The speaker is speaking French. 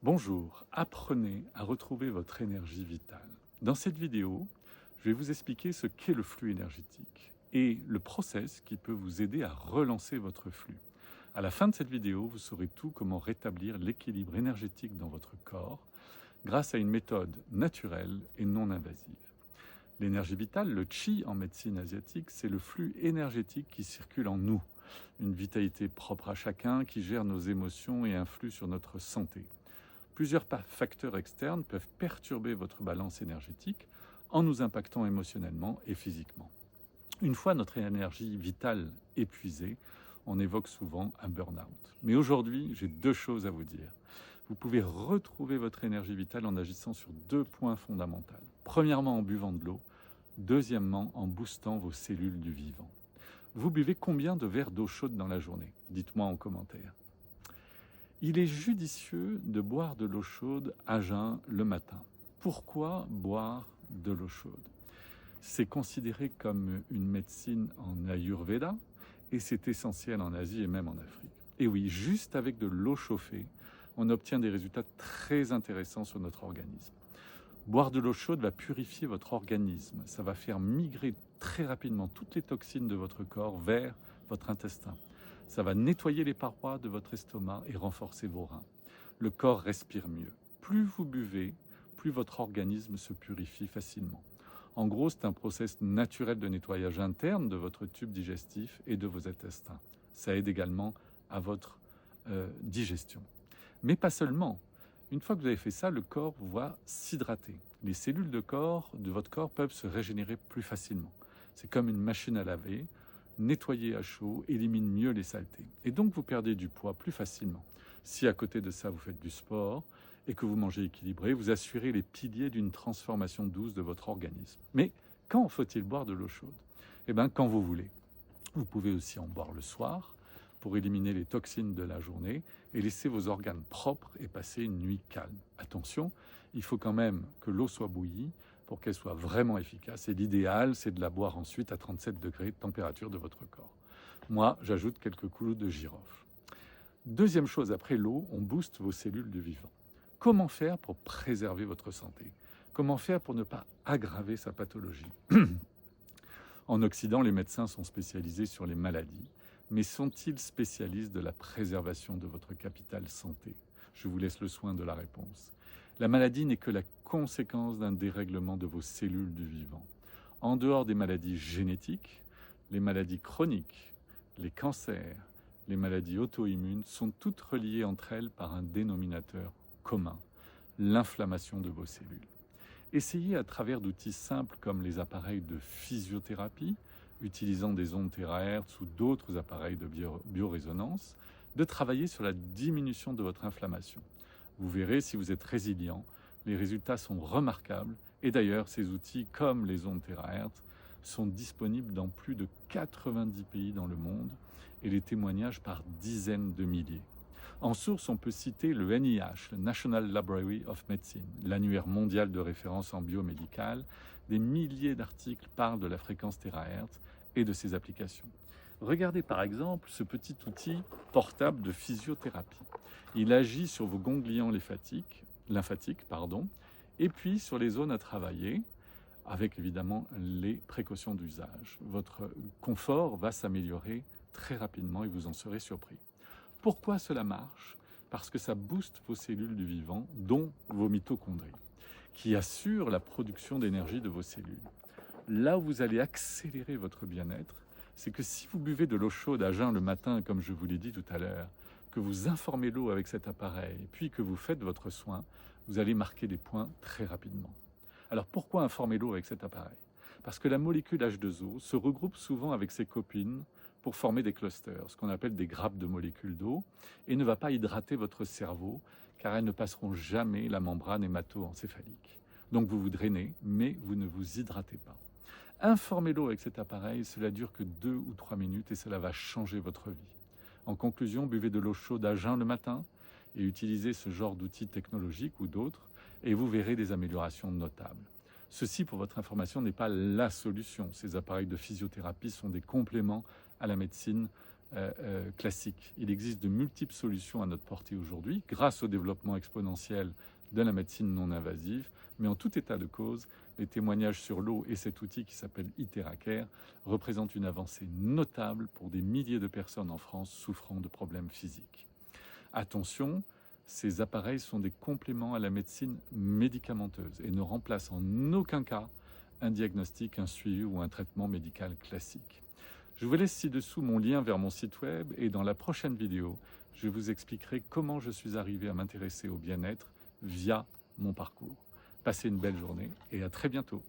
Bonjour, apprenez à retrouver votre énergie vitale. Dans cette vidéo, je vais vous expliquer ce qu'est le flux énergétique et le process qui peut vous aider à relancer votre flux. À la fin de cette vidéo, vous saurez tout comment rétablir l'équilibre énergétique dans votre corps grâce à une méthode naturelle et non invasive. L'énergie vitale, le Qi en médecine asiatique, c'est le flux énergétique qui circule en nous. Une vitalité propre à chacun qui gère nos émotions et influe sur notre santé. Plusieurs facteurs externes peuvent perturber votre balance énergétique en nous impactant émotionnellement et physiquement. Une fois notre énergie vitale épuisée, on évoque souvent un burn-out. Mais aujourd'hui, j'ai deux choses à vous dire. Vous pouvez retrouver votre énergie vitale en agissant sur deux points fondamentaux. Premièrement, en buvant de l'eau. Deuxièmement, en boostant vos cellules du vivant. Vous buvez combien de verres d'eau chaude dans la journée? Dites-moi en commentaire. Il est judicieux de boire de l'eau chaude à jeun le matin. Pourquoi boire de l'eau chaude? C'est considéré comme une médecine en Ayurveda et c'est essentiel en Asie et même en Afrique. Et oui, juste avec de l'eau chauffée, on obtient des résultats très intéressants sur notre organisme. Boire de l'eau chaude va purifier votre organisme. Ça va faire migrer très rapidement toutes les toxines de votre corps vers votre intestin. Ça va nettoyer les parois de votre estomac et renforcer vos reins. Le corps respire mieux. Plus vous buvez, plus votre organisme se purifie facilement. En gros, c'est un process naturel de nettoyage interne de votre tube digestif et de vos intestins. Ça aide également à votre digestion. Mais pas seulement. Une fois que vous avez fait ça, le corps va s'hydrater. Les cellules de votre corps peuvent se régénérer plus facilement. C'est comme une machine à laver. Nettoyer à chaud élimine mieux les saletés. Et donc vous perdez du poids plus facilement. Si à côté de ça vous faites du sport et que vous mangez équilibré, vous assurez les piliers d'une transformation douce de votre organisme. Mais quand faut-il boire de l'eau chaude? Eh bien, quand vous voulez. Vous pouvez aussi en boire le soir pour éliminer les toxines de la journée et laisser vos organes propres et passer une nuit calme. Attention, il faut quand même que l'eau soit bouillie pour qu'elle soit vraiment efficace. Et l'idéal, c'est de la boire ensuite à 37 degrés de température de votre corps. Moi, j'ajoute quelques clous de girofle. Deuxième chose, après l'eau, on booste vos cellules du vivant. Comment faire pour préserver votre santé? Comment faire pour ne pas aggraver sa pathologie? En Occident, les médecins sont spécialisés sur les maladies. Mais sont-ils spécialistes de la préservation de votre capital santé? Je vous laisse le soin de la réponse. La maladie n'est que la conséquence d'un dérèglement de vos cellules du vivant. En dehors des maladies génétiques, les maladies chroniques, les cancers, les maladies auto-immunes sont toutes reliées entre elles par un dénominateur commun, l'inflammation de vos cellules. Essayez à travers d'outils simples comme les appareils de physiothérapie, utilisant des ondes THz ou d'autres appareils de biorésonance, de travailler sur la diminution de votre inflammation. Vous verrez, si vous êtes résilient, les résultats sont remarquables. Et d'ailleurs, ces outils, comme les ondes THz, sont disponibles dans plus de 90 pays dans le monde et les témoignages par dizaines de milliers. En source, on peut citer le NIH, le National Library of Medicine, l'annuaire mondial de référence en biomédical. Des milliers d'articles parlent de la fréquence THz et de ses applications. Regardez par exemple ce petit outil portable de physiothérapie. Il agit sur vos ganglions lymphatiques, et puis sur les zones à travailler, avec évidemment les précautions d'usage. Votre confort va s'améliorer très rapidement et vous en serez surpris. Pourquoi cela marche? Parce que ça booste vos cellules du vivant, dont vos mitochondries, qui assurent la production d'énergie de vos cellules. Là où vous allez accélérer votre bien-être, c'est que si vous buvez de l'eau chaude à jeun le matin, comme je vous l'ai dit tout à l'heure, que vous informez l'eau avec cet appareil, puis que vous faites votre soin, vous allez marquer des points très rapidement. Alors pourquoi informer l'eau avec cet appareil? Parce que la molécule H2O se regroupe souvent avec ses copines pour former des clusters, ce qu'on appelle des grappes de molécules d'eau, et ne va pas hydrater votre cerveau, car elles ne passeront jamais la membrane hémato-encéphalique. Donc vous vous drainez, mais vous ne vous hydratez pas. Informez l'eau avec cet appareil, cela dure que 2 ou 3 minutes et cela va changer votre vie. En conclusion, buvez de l'eau chaude à jeun le matin et utilisez ce genre d'outils technologiques ou d'autres et vous verrez des améliorations notables. Ceci, pour votre information, n'est pas la solution. Ces appareils de physiothérapie sont des compléments à la médecine classique. Il existe de multiples solutions à notre portée aujourd'hui grâce au développement exponentiel de la médecine non invasive, mais en tout état de cause, les témoignages sur l'eau et cet outil qui s'appelle iTheraCare représentent une avancée notable pour des milliers de personnes en France souffrant de problèmes physiques. Attention, ces appareils sont des compléments à la médecine médicamenteuse et ne remplacent en aucun cas un diagnostic, un suivi ou un traitement médical classique. Je vous laisse ci-dessous mon lien vers mon site web et dans la prochaine vidéo, je vous expliquerai comment je suis arrivé à m'intéresser au bien-être via mon parcours. Passez une belle journée et à très bientôt.